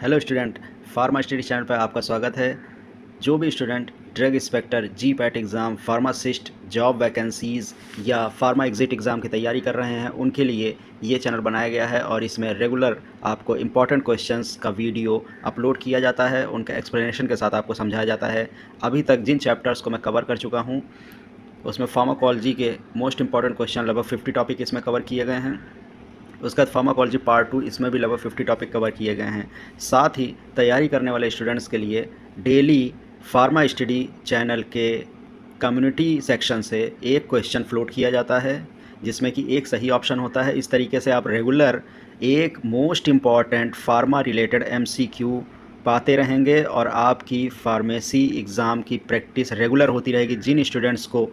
Hello student, pharma study channel पर आपका स्वागत है। जो भी student drug inspector, GPAT exam, pharmacist job vacancies या फार्मा एग्ज़िट एग्ज़ाम की तैयारी कर रहे हैं, उनके लिए ये चैनल बनाया गया है और इसमें रेगुलर आपको इम्पॉर्टेंट क्वेश्चंस का वीडियो अपलोड किया जाता है, उनका एक्सप्लेनेशन के साथ आपको समझाया जाता है। अभी तक जिन चैप्टर्स को मैं कवर कर चुका हूँ उसमें फार्माकोलॉजी के मोस्ट इंपॉर्टेंट क्वेश्चन लगभग 50 टॉपिक इसमें कवर किए गए हैं। उसके बाद फार्माकोलॉजी पार्ट 2, इसमें भी लगभग 50 टॉपिक कवर किए गए हैं। साथ ही तैयारी करने वाले स्टूडेंट्स के लिए डेली फार्मा स्टडी चैनल के कम्युनिटी सेक्शन से एक क्वेश्चन फ्लोट किया जाता है जिसमें कि एक सही ऑप्शन होता है। इस तरीके से आप रेगुलर एक most important pharma related MCQ पाते रहेंगे और आपकी फार्मेसी एग्ज़ाम की प्रैक्टिस रेगुलर होती रहेगी। जिन स्टूडेंट्स को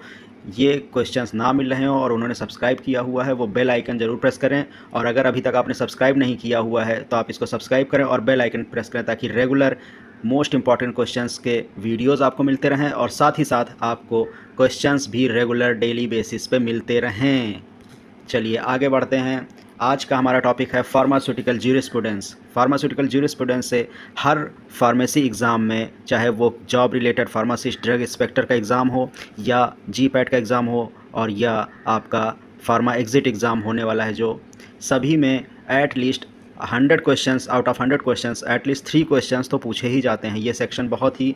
ये क्वेश्चंस ना मिल रहे हों और उन्होंने सब्सक्राइब किया हुआ है वो बेल आइकन ज़रूर प्रेस करें, और अगर अभी तक आपने सब्सक्राइब नहीं किया हुआ है तो आप इसको सब्सक्राइब करें और बेल आइकन प्रेस करें ताकि रेगुलर मोस्ट इंपॉर्टेंट क्वेश्चंस के वीडियोस आपको मिलते रहें और साथ ही साथ आपको क्वेश्चंस भी रेगुलर डेली बेसिस पे मिलते रहें। चलिए आगे बढ़ते हैं। आज का हमारा टॉपिक है फार्मास्यूटिकल ज्यूरिस्प्रूडेंस। फार्मास्यूटिकल ज्यूरिस्प्रूडेंस से हर फार्मेसी एग्ज़ाम में, चाहे वो job related pharmacist drug inspector का एग्ज़ाम हो या जीपैट का एग्ज़ाम हो और या आपका फार्मा एग्ज़िट एग्ज़ाम होने वाला है, जो सभी में at least 100 questions, out of 100 questions at least 3 questions तो पूछे ही जाते हैं। ये सेक्शन बहुत ही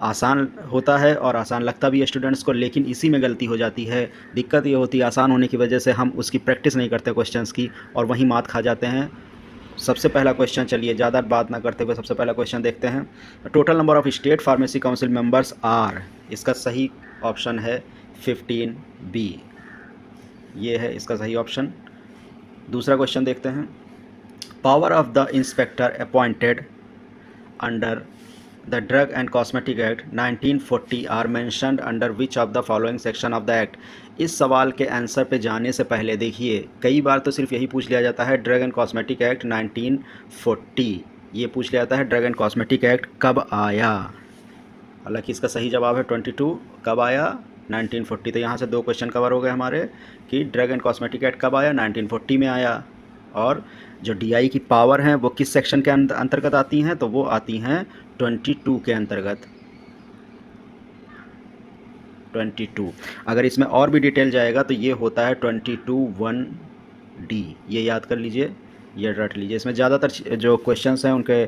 आसान होता है और आसान लगता भी है स्टूडेंट्स को, लेकिन इसी में गलती हो जाती है। दिक्कत ये होती है आसान होने की वजह से हम उसकी प्रैक्टिस नहीं करते क्वेश्चंस की और वहीं मात खा जाते हैं। सबसे पहला क्वेश्चन, चलिए ज़्यादा बात ना करते हुए सबसे पहला क्वेश्चन देखते हैं। Total number of state pharmacy council members are. इसका सही ऑप्शन है 15B। ये है इसका सही ऑप्शन। दूसरा क्वेश्चन देखते हैं। Power of the inspector appointed under The Drug and Cosmetic Act 1940 are mentioned under which of the following section of the act? इस सवाल के आंसर पे जाने से पहले देखिए, कई बार तो सिर्फ यही पूछ लिया जाता है ड्रग एंड कॉस्मेटिक एक्ट 1940, ये पूछ लिया जाता है ड्रग एंड कॉस्मेटिक एक्ट कब आया। हालांकि इसका सही जवाब है 22। कब आया? 1940। तो यहाँ से 2 क्वेश्चन कवर हो गए हमारे कि ड्रग एंड कॉस्मेटिक एक्ट कब आया, 1940 में आया। और जो DI की पावर हैं वो किस सेक्शन के अंतर्गत आती हैं, तो वो आती हैं 22 के अंतर्गत। 22। अगर इसमें और भी डिटेल जाएगा तो ये होता है 22(1)D। ये याद कर लीजिए, ये रट लीजिए। इसमें ज़्यादातर जो क्वेश्चंस हैं उनके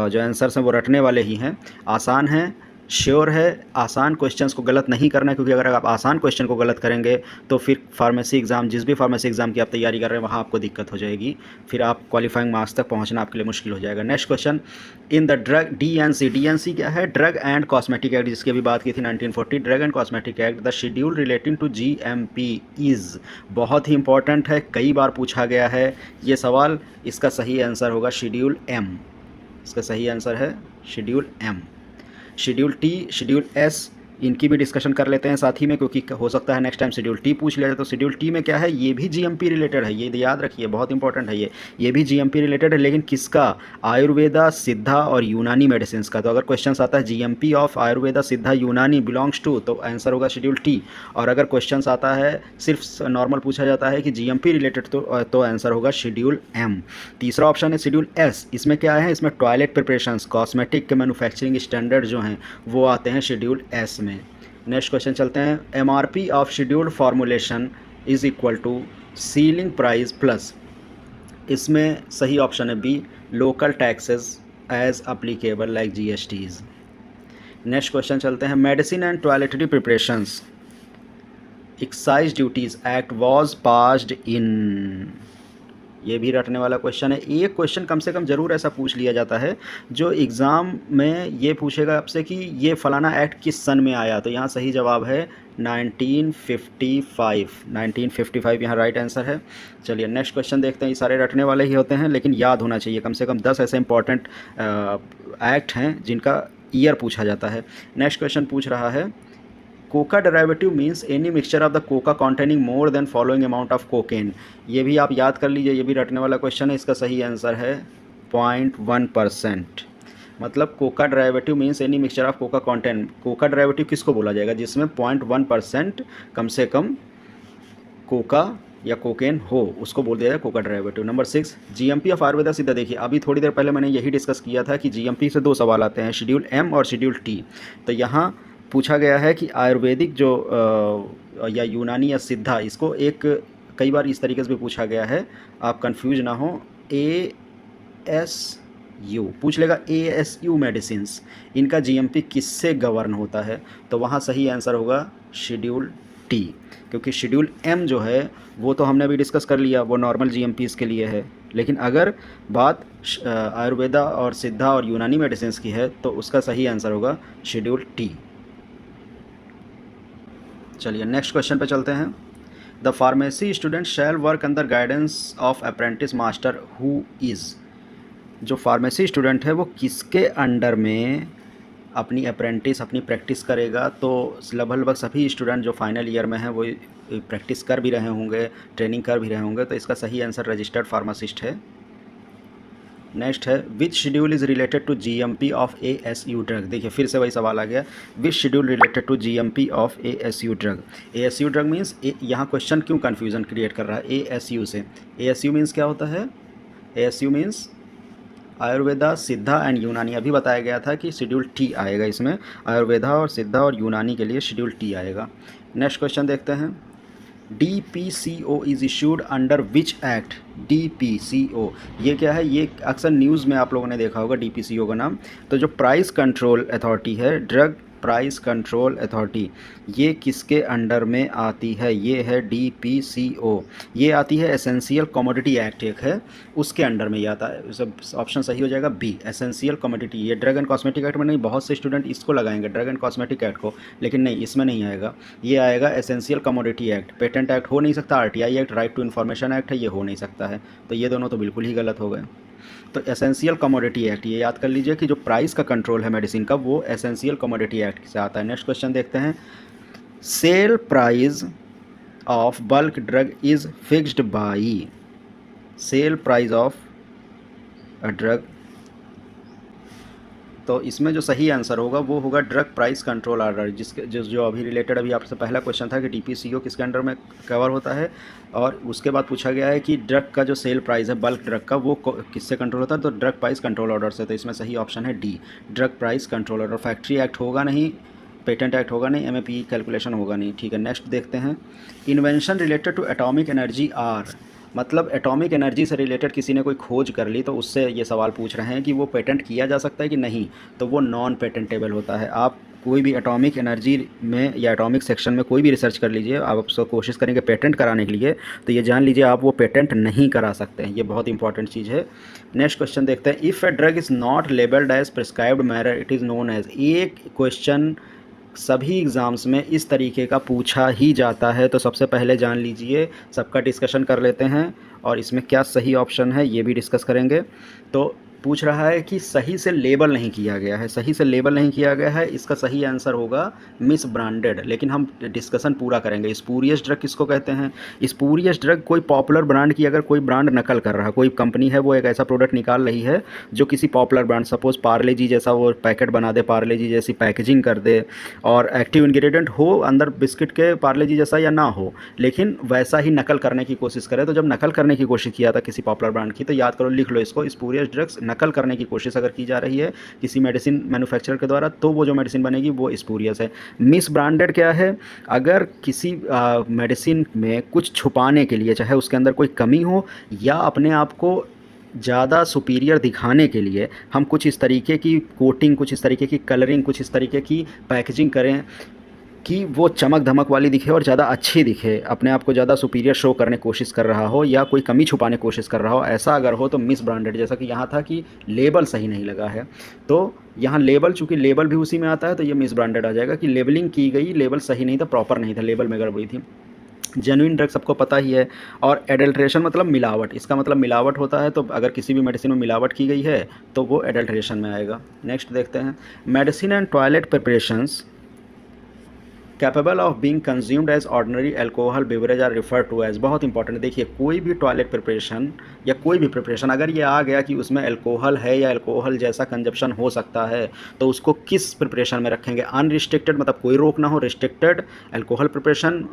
जो आंसर्स हैं वो रटने वाले ही हैं। आसान है, श्योर है, आसान क्वेश्चंस को गलत नहीं करना है, क्योंकि अगर आप आसान क्वेश्चन को गलत करेंगे तो फिर फार्मेसी एग्ज़ाम, जिस भी फार्मेसी एग्ज़ाम की आप तैयारी कर रहे हैं वहाँ आपको दिक्कत हो जाएगी, फिर आप क्वालिफाइंग मार्क्स तक पहुँचना आपके लिए मुश्किल हो जाएगा। Next question, in the drug DNC क्या है? ड्रग एंड कॉस्मेटिक एक्ट, जिसकी अभी बात की थी 1940। Drug and cosmetic act the schedule relating to GMP is. बहुत ही इंपॉर्टेंट है, कई बार पूछा गया है ये सवाल। इसका सही आंसर होगा शेड्यूल M। इसका सही आंसर है schedule M। Schedule T, schedule S, इनकी भी डिस्कशन कर लेते हैं साथ ही में, क्योंकि हो सकता है नेक्स्ट टाइम शेड्यूल T पूछ लिया जाए। तो शेड्यूल T में क्या है? ये भी GMP रिलेटेड है, ये याद रखिए, बहुत इंपॉर्टेंट है ये भी GMP रिलेटेड है, लेकिन किसका? आयुर्वेदा, सिद्धा और यूनानी मेडिसिन का। तो अगर क्वेश्चन आता है GMP ऑफ आयुर्वेदा, सिद्धा, यूनानी बिलोंग्स टू, तो आंसर होगा शेड्यूल T। और अगर क्वेश्चन आता है सिर्फ नॉर्मल पूछा जाता है कि GMP रिलेटेड, तो आंसर होगा शेड्यूल M। तीसरा ऑप्शन है शेड्यूल S। इसमें क्या है? इसमें टॉयलेट प्रिपरेशंस, कॉस्मेटिक के मैन्युफैक्चरिंग स्टैंडर्ड जो हैं वो आते हैं शेड्यूल S में। नेक्स्ट क्वेश्चन चलते हैं। MRP of scheduled formulation is equal to ceiling price plus. इसमें सही ऑप्शन है B, local taxes as applicable like GSTs। Next question चलते हैं। Medicine and toiletry preparations excise duties act was passed in. ये भी रटने वाला क्वेश्चन है। एक क्वेश्चन कम से कम ज़रूर ऐसा पूछ लिया जाता है जो एग्ज़ाम में ये पूछेगा आपसे कि ये फ़लाना एक्ट किस सन में आया। तो यहाँ सही जवाब है 1955। 1955 यहाँ राइट आंसर है। चलिए नेक्स्ट क्वेश्चन देखते हैं। ये सारे रटने वाले ही होते हैं, लेकिन याद होना चाहिए। कम से कम 10 ऐसे इंपॉर्टेंट एक्ट हैं जिनका ईयर पूछा जाता है। नेक्स्ट क्वेश्चन पूछ रहा है, Coca derivative means any mixture of the Coca containing more than following amount of cocaine. ये भी आप याद कर लीजिए, ये भी रटने वाला क्वेश्चन है। इसका सही आंसर है 0.1%। मतलब Coca derivative means any mixture of Coca content. Coca derivative किसको बोला जाएगा? जिसमें 0.1% कम से कम कोका या कोकेन हो, उसको बोल दिया जाए Coca derivative. Number 6, GMP of Ayurveda सिद्धा। देखिए अभी थोड़ी देर पहले मैंने यही डिस्कस किया था कि जीएमपी से 2 सवाल आते हैं, शेड्यूल एम और शेड्यूल टी। तो यहाँ पूछा गया है कि आयुर्वेदिक जो या यूनानी या सिद्धा, इसको एक कई बार इस तरीके से भी पूछा गया है, आप कंफ्यूज ना हो। ASU पूछ लेगा, ASU मेडिसिन्स, इनका जीएमपी किससे गवर्न होता है? तो वहाँ सही आंसर होगा शेड्यूल टी, क्योंकि शेड्यूल एम जो है वो तो हमने अभी डिस्कस कर लिया, वो नॉर्मल जीएमपीज़ के लिए है। लेकिन अगर बात आयुर्वेदा और सिद्धा और यूनानी मेडिसिन्स की है तो उसका सही आंसर होगा शेड्यूल टी। चलिए नेक्स्ट क्वेश्चन पे चलते हैं। The pharmacy student shall work under guidance of apprentice master who is. जो फार्मेसी स्टूडेंट है वो किसके अंडर में अपनी अप्रेंटिस, अपनी प्रैक्टिस करेगा? तो लगभग सभी स्टूडेंट जो फाइनल ईयर में हैं वो प्रैक्टिस कर भी रहे होंगे, ट्रेनिंग कर भी रहे होंगे, तो इसका सही आंसर रजिस्टर्ड फार्मासिस्ट है। नेक्स्ट है, which schedule is related to GMP of ASU drug. देखिए फिर से वही सवाल आ गया, which schedule related to GMP of ASU drug. ASU drug means, यहाँ क्वेश्चन क्यों कन्फ्यूज़न क्रिएट कर रहा है ASU से? ASU मीन्स क्या होता है? ASU मीन्स आयुर्वेदा, सिद्धा एंड यूनानी। अभी बताया गया था कि शेड्यूल टी आएगा इसमें, आयुर्वेदा और सिद्धा और यूनानी के लिए शेड्यूल टी आएगा। नेक्स्ट क्वेश्चन देखते हैं। DPCO is issued under which act? DPCO ये क्या है? ये अक्सर न्यूज़ में आप लोगों ने देखा होगा DPCO का नाम। तो जो प्राइस कंट्रोल अथॉरिटी है, ड्रग प्राइस कंट्रोल अथॉरिटी, ये किसके अंडर में आती है? ये है DPCO। ये आती है एसेंशियल कमोडिटी एक्ट एक है, उसके अंडर में ये आता है। सब ऑप्शन सही हो जाएगा बी, एसेंशियल कमोडिटी। ये ड्रग एंड कॉस्मेटिक एक्ट में नहीं, बहुत से स्टूडेंट इसको लगाएंगे ड्रग एंड कॉस्मेटिक एक्ट को, लेकिन नहीं, इसमें नहीं आएगा। ये आएगा essential commodity act. Patent act हो नहीं सकता, RTI act, right to information act है, ये हो नहीं सकता है। तो ये दोनों तो बिल्कुल ही गलत हो गए। तो एसेंशियल कमोडिटी एक्ट, ये याद कर लीजिए कि जो प्राइस का कंट्रोल है मेडिसिन का, वो एसेंशियल कमोडिटी एक्ट से आता है। नेक्स्ट क्वेश्चन देखते हैं। Sale price of bulk drug is fixed by. Sale price of a drug, तो इसमें जो सही आंसर होगा वो होगा ड्रग प्राइस कंट्रोल ऑर्डर, जिसके जो अभी रिलेटेड, अभी आपसे पहला क्वेश्चन था कि DPCO किसके अंडर में कवर होता है, और उसके बाद पूछा गया है कि ड्रग का जो सेल प्राइस है बल्क ड्रग का, वो किससे कंट्रोल होता है? तो ड्रग प्राइस कंट्रोल ऑर्डर से। तो इसमें सही ऑप्शन है D, drug price control order. Factory act होगा नहीं, पेटेंट एक्ट होगा नहीं, MAP कैलकुलेशन होगा नहीं। ठीक है, नेक्स्ट देखते हैं। Invention related to atomic energy are, मतलब एटॉमिक एनर्जी से रिलेटेड किसी ने कोई खोज कर ली तो उससे ये सवाल पूछ रहे हैं कि वो पेटेंट किया जा सकता है कि नहीं, तो वो नॉन पेटेंटेबल होता है। आप कोई भी एटॉमिक एनर्जी में या एटॉमिक सेक्शन में कोई भी रिसर्च कर लीजिए, आप उसको कोशिश करेंगे पेटेंट कराने के लिए, तो ये जान लीजिए आप वो पेटेंट नहीं करा सकते हैं। ये बहुत इंपॉर्टेंट चीज़ है। नेक्स्ट क्वेश्चन देखते हैं। If a drug is not labelled as prescribed manner it is known as. एक क्वेश्चन सभी एग्ज़ाम्स में इस तरीके का पूछा ही जाता है, तो सबसे पहले जान लीजिए, सबका डिस्कशन कर लेते हैं और इसमें क्या सही ऑप्शन है ये भी डिस्कस करेंगे। तो पूछ रहा है कि सही से लेबल नहीं किया गया है, सही से लेबल नहीं किया गया है, इसका सही आंसर होगा मिस ब्रांडेड। लेकिन हम डिस्कशन पूरा करेंगे। स्पूरियस ड्रग किसको कहते हैं? स्पूरियस ड्रग कोई पॉपुलर ब्रांड की अगर कोई ब्रांड नकल कर रहा है, कोई कंपनी है वो एक ऐसा प्रोडक्ट निकाल रही है जो किसी पॉपुलर ब्रांड, सपोज पार्ले जी जैसा वो पैकेट बना दे, पार्ले जी जैसी पैकेजिंग कर दे, और एक्टिव इंग्रेडिएंट हो अंदर बिस्किट के पार्ले जी जैसा या ना हो, लेकिन वैसा ही नकल करने की कोशिश करे। तो जब नकल करने की कोशिश किया था किसी पॉपुलर ब्रांड की, तो याद करो, लिख लो इसको, स्पूरियस ड्रग्स नकल करने की कोशिश अगर की जा रही है किसी मेडिसिन मैन्युफैक्चरर के द्वारा, तो वो जो मेडिसिन बनेगी वो स्पूरियस है। मिस ब्रांडेड क्या है? अगर किसी मेडिसिन में कुछ छुपाने के लिए, चाहे उसके अंदर कोई कमी हो या अपने आप को ज़्यादा सुपीरियर दिखाने के लिए, हम कुछ इस तरीके की कोटिंग, कुछ इस तरीके की कलरिंग, कुछ इस तरीके की पैकेजिंग करें कि वो चमक धमक वाली दिखे और ज़्यादा अच्छी दिखे, अपने आप को ज़्यादा सुपीरियर शो करने की कोशिश कर रहा हो या कोई कमी छुपाने की कोशिश कर रहा हो, ऐसा अगर हो तो मिस ब्रांडेड। जैसा कि यहाँ था कि लेबल सही नहीं लगा है, तो यहाँ लेबल, चूँकि लेबल भी उसी में आता है, तो ये मिस ब्रांडेड आ जाएगा कि लेबलिंग की गई, लेबल सही नहीं था, प्रॉपर नहीं था, लेबल में गड़बड़ी थी। जेन्युइन ड्रग सबको पता ही है। और एडल्ट्रेशन मतलब मिलावट, इसका मतलब मिलावट होता है, तो अगर किसी भी मेडिसिन में मिलावट की गई है तो वो एडल्ट्रेशन में आएगा। नेक्स्ट देखते हैं। Medicine and toilet preparations capable of being consumed as ordinary alcohol beverage are refer to as, बहुत इंपॉर्टेंट। देखिए कोई भी टॉयलेट प्रिपरेशन या कोई भी प्रिपरेशन अगर ये आ गया कि उसमें अल्कोहल है या अल्कोहल जैसा कंजप्शन हो सकता है तो उसको किस प्रिपरेशन में रखेंगे? अनरिस्ट्रिक्टेड मतलब कोई रोक ना हो, restricted alcohol preparation,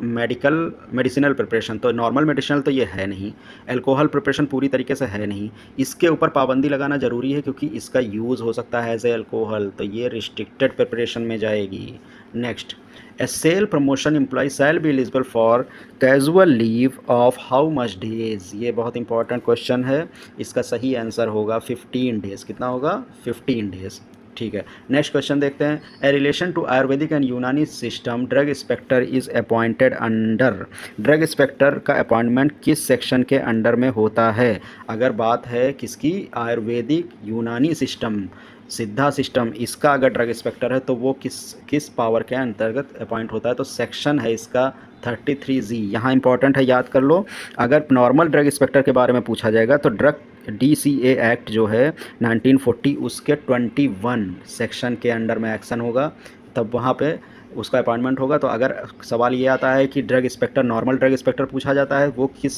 medicinal preparation. तो नॉर्मल मेडिसिनल तो ये है नहीं, अल्कोहल प्रिपरेशन पूरी तरीके से है नहीं, इसके ऊपर पाबंदी लगाना ज़रूरी है क्योंकि इसका यूज़ हो सकता है एज ए अल्कोहल, तो ये रिस्ट्रिक्टेड प्रिपरेशन में जाएगी। Next, A sale promotion employee shall be eligible for casual leave of how much days? ये बहुत इंपॉर्टेंट क्वेश्चन है, इसका सही आंसर होगा 15 डेज़। कितना होगा? 15 डेज़। ठीक है, नेक्स्ट क्वेश्चन देखते हैं। A relation to Ayurvedic and यूनानी system drug inspector is appointed under, drug inspector का अपॉइंटमेंट किस सेक्शन के अंडर में होता है? अगर बात है किसकी? आयुर्वेदिक यूनानी सिस्टम, सिद्धा सिस्टम, इसका अगर ड्रग इंस्पेक्टर है तो वो किस पावर के अंतर्गत अपॉइंट होता है? तो सेक्शन है इसका 33G। यहाँ इंपॉर्टेंट है, याद कर लो। अगर नॉर्मल ड्रग इंस्पेक्टर के बारे में पूछा जाएगा तो ड्रग DCA एक्ट जो है 1940 उसके 21 सेक्शन के अंडर में एक्शन होगा, तब वहाँ पे उसका अपॉइंटमेंट होगा। तो अगर सवाल ये आता है कि drug inspector, normal drug inspector पूछा जाता है वो किस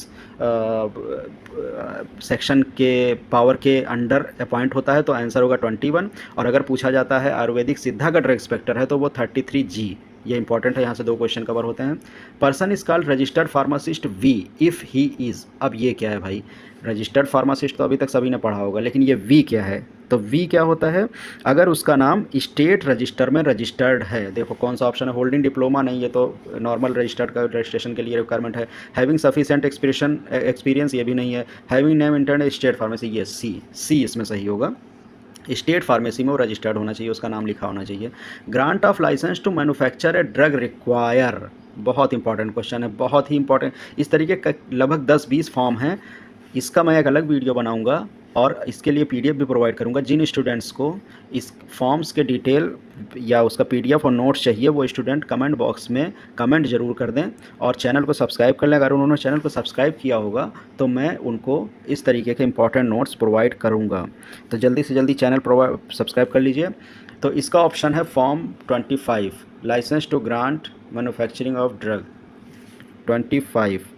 सेक्शन के पावर के अंडर अपॉइंट होता है, तो आंसर होगा 21। और अगर पूछा जाता है आयुर्वेदिक सिद्धा का ड्रग इंस्पेक्टर है तो वो 33G। ये इंपॉर्टेंट है, यहाँ से 2 क्वेश्चन कवर होते हैं। Person is called registered pharmacist we if he is, अब ये क्या है भाई? रजिस्टर्ड फार्मासिस्ट तो अभी तक सभी ने पढ़ा होगा, लेकिन ये वी क्या है? तो वी क्या होता है? अगर उसका नाम स्टेट रजिस्टर में रजिस्टर्ड है। देखो कौन सा ऑप्शन है? होल्डिंग डिप्लोमा नहीं, ये तो नॉर्मल रजिस्टर्ड का रजिस्ट्रेशन के लिए रिक्वायरमेंट है। हैविंग सफिशिएंट एक्सपीरियंस, ये भी नहीं है। Having name intern state pharmacy, ये सी इसमें सही होगा। स्टेट फार्मेसी में वो रजिस्टर्ड होना चाहिए, उसका नाम लिखा होना चाहिए। Grant of licence to manufacture a drug require, बहुत इंपॉर्टेंट क्वेश्चन है, बहुत ही इंपॉर्टेंट। इस तरीके का लगभग 10-20 फॉर्म हैं, इसका मैं एक अलग वीडियो बनाऊंगा और इसके लिए PDF भी प्रोवाइड करूंगा। जिन स्टूडेंट्स को इस फॉर्म्स के डिटेल या उसका PDF और नोट्स चाहिए वो स्टूडेंट कमेंट बॉक्स में कमेंट ज़रूर कर दें और चैनल को सब्सक्राइब कर लें। अगर उन्होंने चैनल को सब्सक्राइब किया होगा तो मैं उनको इस तरीके के इंपॉर्टेंट नोट्स प्रोवाइड करूँगा। तो जल्दी से जल्दी चैनल सब्सक्राइब कर लीजिए। तो इसका ऑप्शन है form 25, licence to grant manufacturing of drug 25,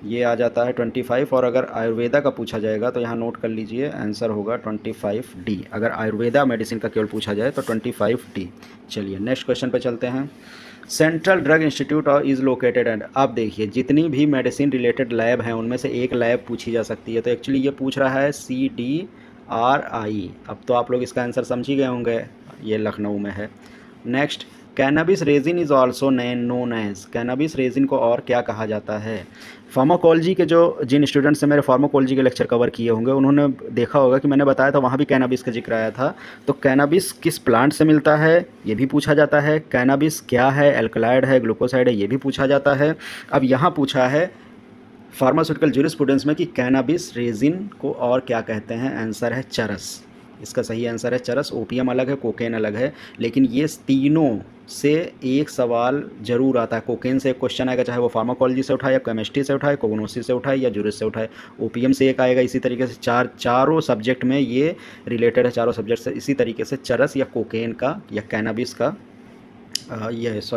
ये आ जाता है 25। और अगर आयुर्वेदा का पूछा जाएगा तो यहाँ नोट कर लीजिए, आंसर होगा 25D। अगर आयुर्वेदा मेडिसिन का केवल पूछा जाए तो 25D। चलिए नेक्स्ट क्वेश्चन पे चलते हैं। Central drug institute is located and, अब देखिए जितनी भी मेडिसिन रिलेटेड लैब हैं उनमें से एक लैब पूछी जा सकती है। तो एक्चुअली ये पूछ रहा है CDRI। अब तो आप लोग इसका आंसर समझ ही गए होंगे, ये लखनऊ में है। Next, cannabis resin is also known as, cannabis resin को और क्या कहा जाता है? फार्माकोलॉजी के जिन स्टूडेंट्स ने मेरे फार्माकोलॉजी के लेक्चर कवर किए होंगे उन्होंने देखा होगा कि मैंने बताया था वहाँ भी कैनाबिस का जिक्र आया था। तो कैनाबिस किस प्लांट से मिलता है ये भी पूछा जाता है। कैनाबिस क्या है? एल्कलाइड है, ग्लूकोसाइड है, ये भी पूछा जाता है। अब यहाँ पूछा है फार्मास्यूटिकल ज्यूरिस्प्रूडेंस में कि कैनाबिस रेजिन को और क्या कहते हैं? आंसर है चरस। इसका सही आंसर है चरस। ओपीएम अलग है, कोकेन अलग है, लेकिन ये तीनों से एक सवाल जरूर आता है। कोकेन से एक क्वेश्चन आएगा, चाहे वो फार्माकोलॉजी से उठाए या केमिस्ट्री से उठाए, कोग्नोसिस से उठाए या ज्यूरिस से उठाए। ओपीएम से एक आएगा। इसी तरीके से चारों सब्जेक्ट में ये रिलेटेड है, चारों सब्जेक्ट से। इसी तरीके से चरस या कोकेन का या कैनाबिस का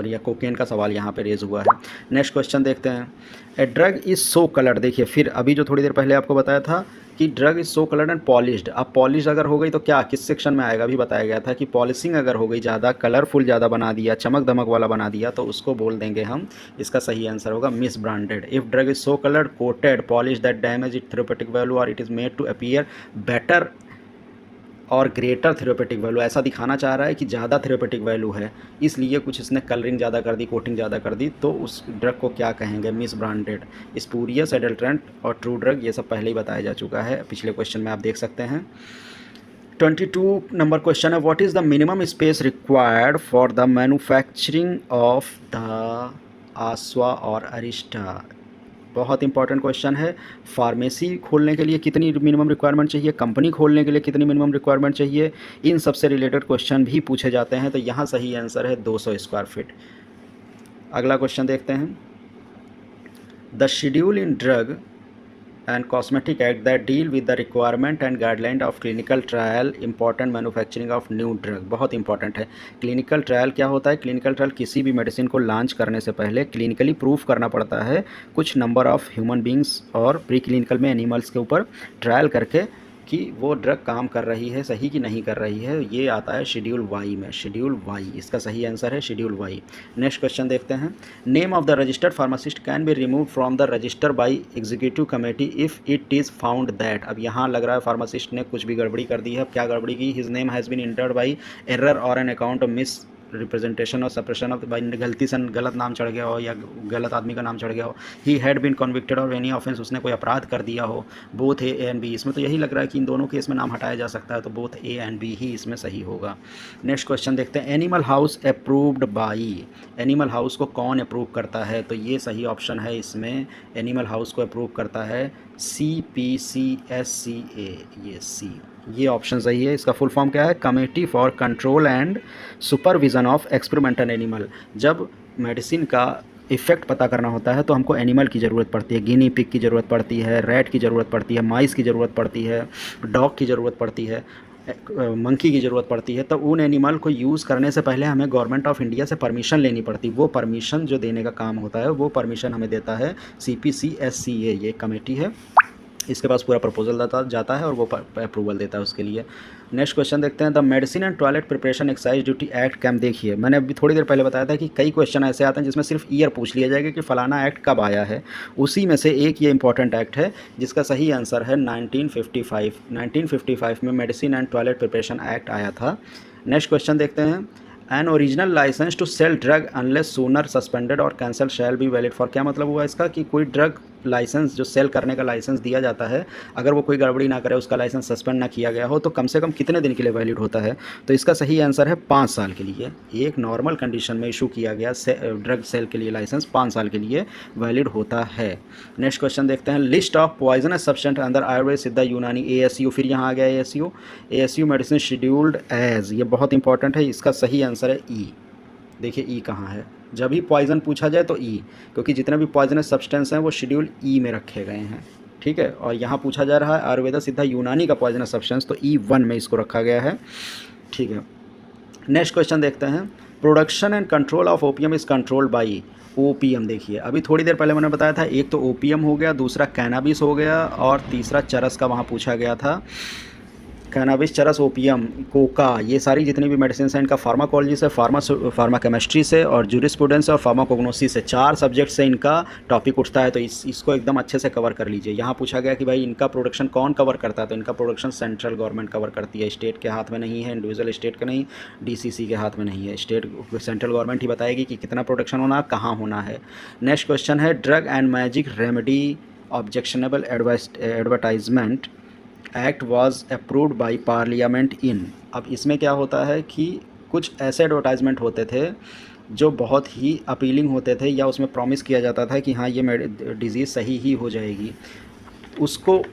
या कोकेन का सवाल यहाँ पे रेज हुआ है। नेक्स्ट क्वेश्चन देखते हैं। ए ड्रग इज़ सो कलर्ड, देखिए फिर अभी जो थोड़ी देर पहले आपको बताया था कि drug is so coloured and polished. अब पॉलिश अगर हो गई तो क्या किस सेक्शन में आएगा? अभी बताया गया था कि पॉलिशिंग अगर हो गई, ज़्यादा कलरफुल ज़्यादा बना दिया, चमक धमक वाला बना दिया, तो उसको बोल देंगे हम, इसका सही आंसर होगा misbranded. If drug is so coloured, coated, polish that damage it therapeutic value or it is made to appear better or greater therapeutic value, ऐसा दिखाना चाह रहा है कि ज़्यादा थेरेपेटिक वैल्यू है, इसलिए कुछ इसने कलरिंग ज़्यादा कर दी, कोटिंग ज़्यादा कर दी, तो उस ड्रग को क्या कहेंगे? Miss branded. स्पूरियस, एडल्ट्रेंट और ट्रू ड्रग, ये सब पहले ही बताया जा चुका है, पिछले क्वेश्चन में आप देख सकते हैं। 22 नंबर क्वेश्चन है, what is the minimum space required for the manufacturing of the asava or arishta? बहुत इंपॉर्टेंट क्वेश्चन है। फार्मेसी खोलने के लिए कितनी मिनिमम रिक्वायरमेंट चाहिए, कंपनी खोलने के लिए कितनी मिनिमम रिक्वायरमेंट चाहिए, इन सब से रिलेटेड क्वेश्चन भी पूछे जाते हैं। तो यहाँ सही आंसर है 200 स्क्वायर फीट। अगला क्वेश्चन देखते हैं। The schedule in drug and cosmetic act that deal with the requirement and guideline of clinical trial important manufacturing of new drug. बहुत इंपॉर्टेंट है। क्लिनिकल ट्रायल क्या होता है? क्लिनिकल ट्रायल किसी भी मेडिसिन को लॉन्च करने से पहले क्लिनिकली प्रूफ करना पड़ता है कुछ नंबर ऑफ ह्यूमन बींग्स और प्री क्लिनिकल में एनिमल्स के ऊपर ट्रायल करके कि वो ड्रग काम कर रही है सही कि नहीं कर रही है। ये आता है शेड्यूल वाई में, शेड्यूल वाई इसका सही आंसर है, शेड्यूल वाई। नेक्स्ट क्वेश्चन देखते हैं। Name of the registered pharmacist can be remove from the register by executive committee if it is found that. अब यहाँ लग रहा है फार्मासिस्ट ने कुछ भी गड़बड़ी कर दी है। अब क्या गड़बड़ी की? His name has been entered by error or an account of misrepresentation or suppression of by गलती से गलत नाम चढ़ गया हो या गलत आदमी का नाम चढ़ गया हो। He had been convicted of any offence, उसने कोई अपराध कर दिया हो। बोथ ए एंड बी, इसमें तो यही लग रहा है कि इन दोनों केस में नाम हटाया जा सकता है, तो बोथ ए एंड बी ही इसमें सही होगा। नेक्स्ट क्वेश्चन देखते हैं। Animal house approved by, animal house को कौन अप्रूव करता है? तो ये सही ऑप्शन है इसमें, एनिमल हाउस को अप्रूव करता है CPCSCA, ये सी, ये ऑप्शन सही है। इसका फुल फॉर्म क्या है? Committee for control and supervision of experimental animal. जब मेडिसिन का इफ़ेक्ट पता करना होता है तो हमको एनिमल की ज़रूरत पड़ती है, गिनी पिग की ज़रूरत पड़ती है, रैट की ज़रूरत पड़ती है, माइस की ज़रूरत पड़ती है, डॉग की ज़रूरत पड़ती है, मंकी की ज़रूरत पड़ती है। तो उन एनिमल को यूज़ करने से पहले हमें गवर्नमेंट ऑफ इंडिया से परमिशन लेनी पड़ती। वो परमिशन जो देने का काम होता है वो परमिशन हमें देता है CPCSCA, ये कमेटी है। इसके पास पूरा प्रपोजल जाता है और वो अप्रूवल देता है उसके लिए। नेक्स्ट क्वेश्चन देखते हैं। The medicine and toilet preparation excise duty act came. देखिए मैंने अभी थोड़ी देर पहले बताया था कि कई क्वेश्चन ऐसे आते हैं जिसमें सिर्फ ईयर पूछ लिया जाएगा कि फ़लाना एक्ट कब आया है। उसी में से एक ये इंपॉर्टेंट एक्ट है जिसका सही आंसर है 1955। 1955 में medicine and toilet preparation act आया था। नेक्स्ट क्वेश्चन देखते हैं। An original licence to sell drug unless sooner suspended or cancel shall be valid for. क्या मतलब हुआ इसका? कि कोई ड्रग लाइसेंस जो सेल करने का लाइसेंस दिया जाता है, अगर वो कोई गड़बड़ी ना करे, उसका लाइसेंस सस्पेंड ना किया गया हो, तो कम से कम कितने दिन के लिए वैलिड होता है? तो इसका सही आंसर है 5 साल के लिए। एक नॉर्मल कंडीशन में इशू किया गया ड्रग सेल के लिए लाइसेंस 5 साल के लिए वैलिड होता है। नेक्स्ट क्वेश्चन देखते हैं। लिस्ट ऑफ पॉइजनस सब्सटेंस अंदर आयुर्वेद, सिद्धा, यूनानी, ASU, फिर यहाँ आ गया ASU मेडिसिन शेड्यूल्ड एज। ये बहुत इंपॉर्टेंट है, इसका सही आंसर है ई। देखिए ई कहाँ है? जब भी पॉइजन पूछा जाए तो ई, क्योंकि जितने भी पॉइजनस सब्सटेंस हैं वो शेड्यूल ई में रखे गए हैं। ठीक है, और यहाँ पूछा जा रहा है आयुर्वेदा, सिद्धा, यूनानी का पॉइजनस सब्सटेंस, तो E1 में इसको रखा गया है। ठीक है, नेक्स्ट क्वेश्चन देखते हैं। Production and control of opium is controlled by OPM. देखिए अभी थोड़ी देर पहले मैंने बताया था, एक तो ओपीएम हो गया, दूसरा कैनाबिस हो गया और तीसरा चरस का वहाँ पूछा गया था। कैनाबिस, चरस, ओपीएम, कोका, ये सारी जितनी भी मेडिसिन हैं इनका फार्माकोलॉजी से, फार्मा केमिस्ट्री से और जूरिस्प्रूडेंस और फार्माकोग्नोसी से 4 सब्जेक्ट से इनका टॉपिक उठता है। तो इसको एकदम अच्छे से कवर कर लीजिए। यहाँ पूछा गया कि भाई इनका प्रोडक्शन कौन कवर करता है? तो इनका प्रोडक्शन सेंट्रल गवर्नमेंट कवर करती है, स्टेट के हाथ में नहीं है, इंडिविजुअल स्टेट का नहीं, DCC के हाथ में नहीं है। सेंट्रल गवर्नमेंट ही बताएगी कि कितना प्रोडक्शन होना, कहाँ होना है। नेक्स्ट क्वेश्चन है। Drug and magic remedy objectionable advertisement act was approved by parliament in. अब इसमें क्या होता है कि कुछ ऐसे एडवर्टाइजमेंट होते थे जो बहुत ही अपीलिंग होते थे या उसमें प्रॉमिस किया जाता था कि हाँ ये डिज़ीज़ सही ही हो जाएगी, उसको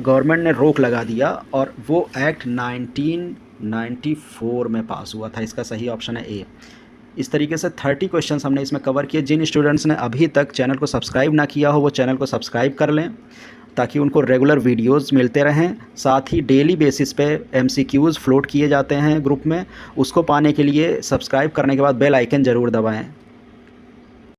गवर्नमेंट ने रोक लगा दिया और वो एक्ट 1994 में पास हुआ था। इसका सही ऑप्शन है ए। इस तरीके से 30 क्वेश्चंस हमने इसमें कवर किए। जिन स्टूडेंट्स ने अभी तक चैनल को सब्सक्राइब ना किया हो वो चैनल को सब्सक्राइब कर लें ताकि उनको रेगुलर वीडियोस मिलते रहें। साथ ही डेली बेसिस पे MCQs फ्लोट किए जाते हैं ग्रुप में, उसको पाने के लिए सब्सक्राइब करने के बाद बेल आइकन ज़रूर दबाएं।